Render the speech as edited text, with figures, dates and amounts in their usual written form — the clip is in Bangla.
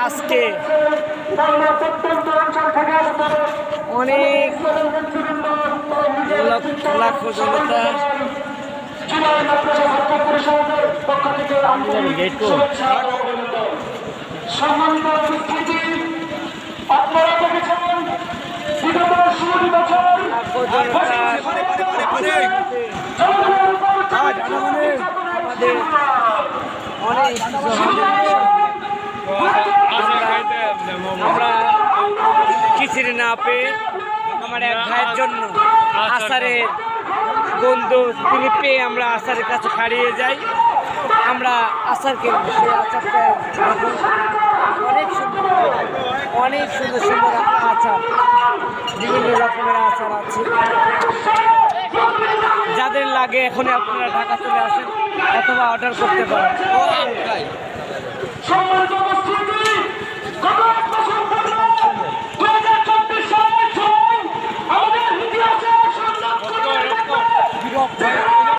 আজকে অনেক লাখো জনতা আপনারা দেখেছেন বিগত 16 বছর আমরা খিচুড়ি না পেয়ে আমার এক ভাইয়ের জন্য আসারের বন্ধু তিনি পেয়ে আমরা আসারের কাছে হারিয়ে যাই। আমরা আচার কিনবো, সেই আচারটা অনেক সুন্দর সুন্দর আচার, বিভিন্ন রকমের আচার আছে। যাদের লাগে এখনই আপনারা ঢাকা চলে আসেন অথবা অর্ডার করতে পারেন।